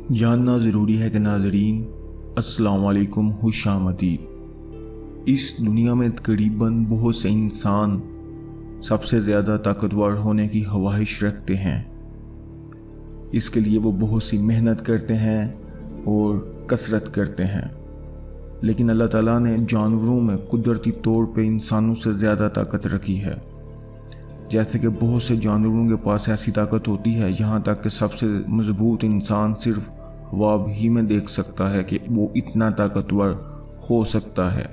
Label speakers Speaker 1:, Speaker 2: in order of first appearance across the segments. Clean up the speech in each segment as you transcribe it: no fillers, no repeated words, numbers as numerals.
Speaker 1: जानना ज़रूरी है कि नाज़रीन, अस्सलाम वालेकुम, खुश आमदीद। इस दुनिया में तकरीबन बहुत से इंसान सबसे ज़्यादा ताकतवर होने की ख्वाहिश रखते हैं। इसके लिए वो बहुत सी मेहनत करते हैं और कसरत करते हैं, लेकिन अल्लाह ताला ने जानवरों में कुदरती तौर पे इंसानों से ज़्यादा ताकत रखी है। जैसे कि बहुत से जानवरों के पास ऐसी ताकत होती है, यहाँ तक कि सबसे मजबूत इंसान सिर्फ ख्वाब ही में देख सकता है कि वो इतना ताकतवर हो सकता है।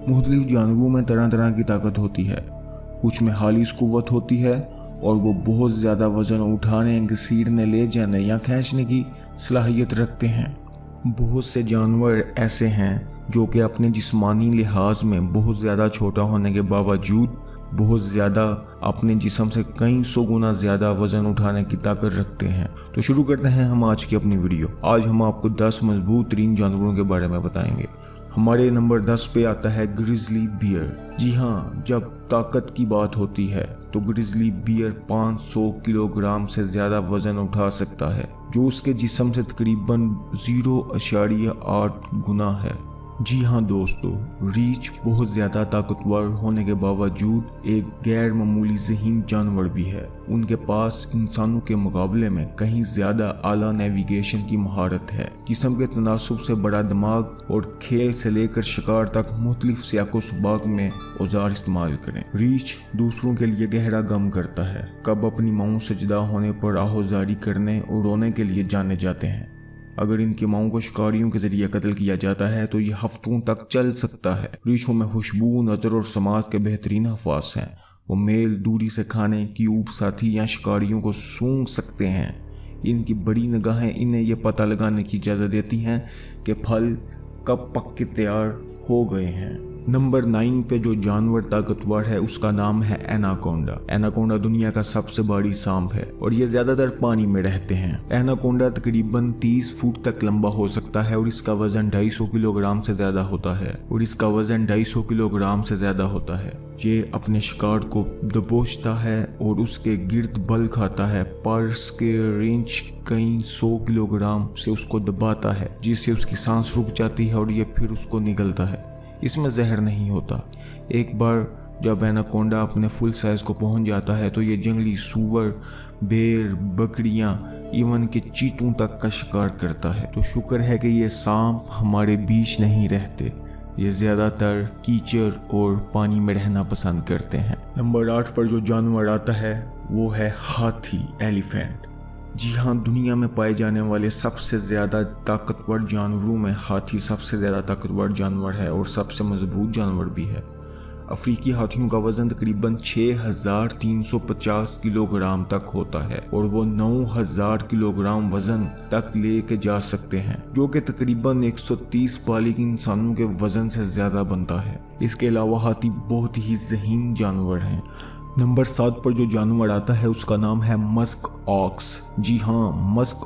Speaker 1: मुख्तलिफ जानवरों में तरह तरह की ताकत होती है। कुछ में खालिस कुव्वत होती है और वो बहुत ज़्यादा वज़न उठाने, घसीटने, ले जाने या खींचने की सलाहियत रखते हैं। बहुत से जानवर ऐसे हैं जो कि अपने जिस्मानी लिहाज में बहुत ज़्यादा छोटा होने के बावजूद बहुत ज़्यादा अपने जिस्म से कई सौ गुना ज़्यादा वज़न उठाने की ताकत रखते हैं। तो शुरू करते हैं हम आज की अपनी वीडियो। आज हम आपको 10 मजबूत तरीन जानवरों के बारे में बताएंगे। हमारे नंबर 10 पे आता है ग्रिजली बियर। जी हाँ, जब ताकत की बात होती है तो ग्रिजली बियर 500 किलोग्राम से ज़्यादा वज़न उठा सकता है, जो उसके जिस्म से तकरीबन 0.8 गुना है। जी हाँ दोस्तों, रीछ बहुत ज़्यादा ताकतवर होने के बावजूद एक गैर मामूली ज़हीन जानवर भी है। उनके पास इंसानों के मुकाबले में कहीं ज़्यादा आला नेविगेशन की महारत है। जिस्म के तनासुब से बड़ा दिमाग और खेल से लेकर शिकार तक मुख्तलिफ सियाको सुबाक में औजार इस्तेमाल करें। रीछ दूसरों के लिए गहरा गम करता है। कब अपनी माओं से जुदा होने पर आहोजारी करने और रोने के लिए जाने जाते हैं। अगर इनकी माओं को शिकारियों के जरिए कत्ल किया जाता है तो ये हफ्तों तक चल सकता है। रीछों में खुशबू, नज़र और समाज के बेहतरीन हवास हैं। वो मेल, दूरी से खाने, क्यूब, साथी या शिकारियों को सूंघ सकते हैं। इनकी बड़ी निगाहें इन्हें यह पता लगाने की इजाज़त देती हैं कि फल कब पक के तैयार हो गए हैं। नंबर 9 पे जो जानवर ताकतवर है उसका नाम है एनाकोंडा। एनाकोंडा दुनिया का सबसे बड़ी सांप है और ये ज्यादातर पानी में रहते हैं। एनाकोंडा तकरीबन 30 फुट तक लंबा हो सकता है और इसका वजन 250 किलोग्राम से ज्यादा होता है। ये अपने शिकार को दबोचता है और उसके गिर्द बल खाता है, पर इसके रेंज कई 100 किलोग्राम से उसको दबाता है, जिससे उसकी सांस रुक जाती है और ये फिर उसको निगलता है। इसमें जहर नहीं होता। एक बार जब एनाकोंडा अपने फुल साइज को पहुंच जाता है तो ये जंगली सूअर, भेड़, बकरियां, इवन के चीतों तक का शिकार करता है। तो शुक्र है कि ये सांप हमारे बीच नहीं रहते। ये ज़्यादातर कीचड़ और पानी में रहना पसंद करते हैं। नंबर 8 पर जो जानवर आता है वो है हाथी, एलिफेंट। जी हाँ, दुनिया में पाए जाने वाले सबसे ज़्यादा ताकतवर जानवरों में हाथी सबसे ज़्यादा ताकतवर जानवर है और सबसे मजबूत जानवर भी है। अफ्रीकी हाथियों का वज़न तकरीबन 6350 किलोग्राम तक होता है और वो 9000 किलोग्राम वज़न तक लेके जा सकते हैं, जो कि तकरीबन 130 बालिग इंसानों के वज़न से ज़्यादा बनता है। इसके अलावा हाथी बहुत ही ज़हीन जानवर हैं। नंबर 7 पर जो जानवर आता है उसका नाम है मस्क ऑक्स। जी हाँ, मस्क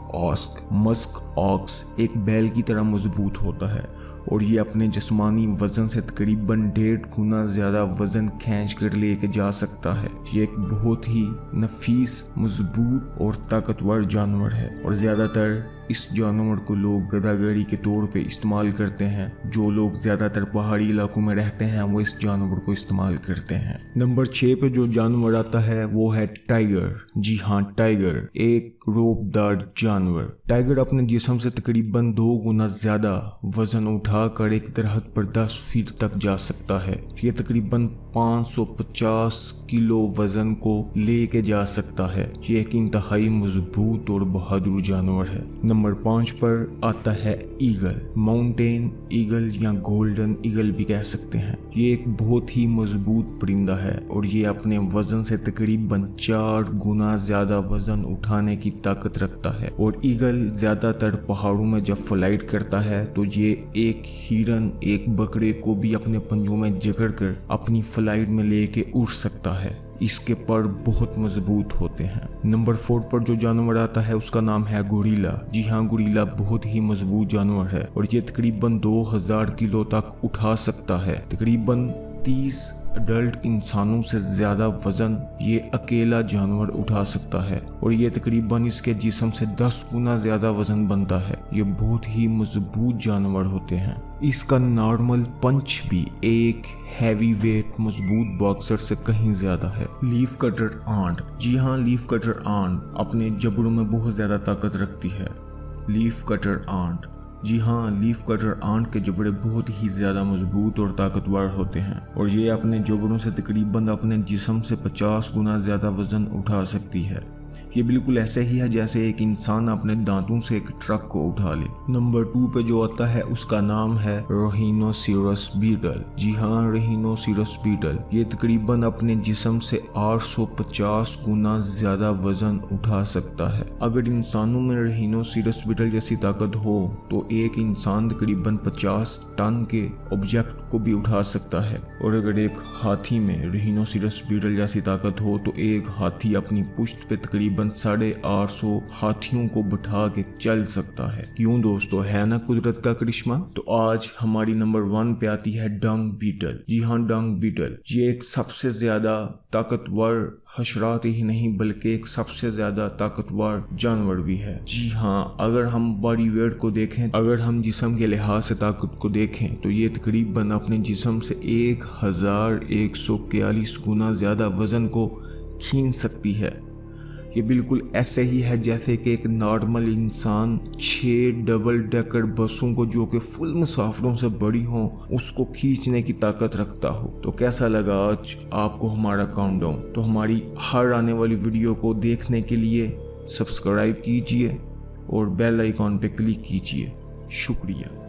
Speaker 1: ऑक्स एक बैल की तरह मजबूत होता है और ये अपने जिस्मानी वजन से तकरीबन 1.5 गुना ज़्यादा वजन खींच कर लेके जा सकता है। ये एक बहुत ही नफीस, मजबूत और ताकतवर जानवर है और ज़्यादातर इस जानवर को लोग गधागाड़ी के तौर पे इस्तेमाल करते हैं। जो लोग ज़्यादातर पहाड़ी इलाकों में रहते हैं वो इस जानवर को इस्तेमाल करते हैं। नंबर 6 पे जो जानवर आता है वो है टाइगर। जी हाँ, टाइगर एक रोपदार जानवर। टाइगर अपने जिस्म से तकरीबन 2 गुना ज़्यादा वजन उठाकर एक दरख्त पर 10 फीट तक जा सकता है। ये तकरीबन 550 किलो वजन को लेके जा सकता है। ये एक इंतहाई मजबूत और बहादुर जानवर है। नंबर 5 पर आता है ईगल, माउंटेन ईगल या गोल्डन ईगल भी कह सकते हैं। ये एक बहुत ही मजबूत परिंदा है और ये अपने वजन से तकरीबन 4 गुना ज्यादा वजन उठाने की ताकत रखता है। और ईगल ज्यादातर पहाड़ों में जब फ्लाइट करता है तो ये एक हिरन, एक बकरे को भी अपने पंजों में जकड़ कर अपनी फ्लाइट में लेके उड़ सकता है। इसके पर बहुत मजबूत होते हैं। नंबर 4 पर जो जानवर आता है उसका नाम है गोरिल्ला। जी हाँ, गोरिल्ला बहुत ही मजबूत जानवर है और ये तकरीबन 2000 किलो तक उठा सकता है। तकरीबन 30 एडल्ट इंसानों से ज़्यादा वज़न ये अकेला जानवर उठा सकता है और ये तकरीबन इसके जिस्म से 10 गुना ज़्यादा वज़न बनता है। ये बहुत ही मजबूत जानवर होते हैं। इसका नॉर्मल पंच भी एक हैवी वेट मजबूत बॉक्सर से कहीं ज़्यादा है। लीफ कटर आंट, जी हाँ, लीफ कटर आंट अपने जबड़ों में बहुत ज़्यादा ताकत रखती है। लीफ कटर आंट, जी हाँ, लीफ कटर आंट के जबड़े बहुत ही ज़्यादा मजबूत और ताकतवर होते हैं और ये अपने जबड़ों से तकरीबन अपने जिस्म से 50 गुना ज़्यादा वज़न उठा सकती है। ये बिल्कुल ऐसे ही है जैसे एक इंसान अपने दांतों से एक ट्रक को उठा ले। नंबर 2 पे जो आता है उसका नाम है रहीनोसिरस बीटल। जी हाँ, रहीनोसिरस बीटल ये तकरीबन अपने जिस्म से 850 गुना ज्यादा वजन उठा सकता है। अगर इंसानों में रहीनोसिरस बीटल जैसी ताकत हो तो एक इंसान तकरीबन 50 टन के ऑब्जेक्ट को भी उठा सकता है और अगर एक हाथी में रहीनोसिरस बीटल जैसी ताकत हो तो एक हाथी अपनी पुश्त पे तकरीबन 850 हाथियों को बिठा के चल सकता है। क्यों दोस्तों, है ना कुदरत का करिश्मा। तो आज हमारी नंबर 1 पे आती है डंग बीटल। जी हाँ, डंग बीटल ये एक सबसे ज्यादा ताकतवर हशरात ही नहीं बल्कि एक सबसे ज्यादा ताकतवर जानवर भी है। जी हाँ, अगर हम बॉडी वेट को देखें, अगर हम जिस्म के लिहाज से ताकत को देखें तो ये तकरीबन अपने जिस्म से 1141 गुना ज्यादा वजन को खींच सकती है। ये बिल्कुल ऐसे ही है जैसे कि एक नॉर्मल इंसान 6 डबल डेकर बसों को जो कि फुल मुसाफिरों से बड़ी हों उसको खींचने की ताकत रखता हो। तो कैसा लगा आज आपको हमारा काउंटडाउन। तो हमारी हर आने वाली वीडियो को देखने के लिए सब्सक्राइब कीजिए और बेल आइकॉन पे क्लिक कीजिए। शुक्रिया।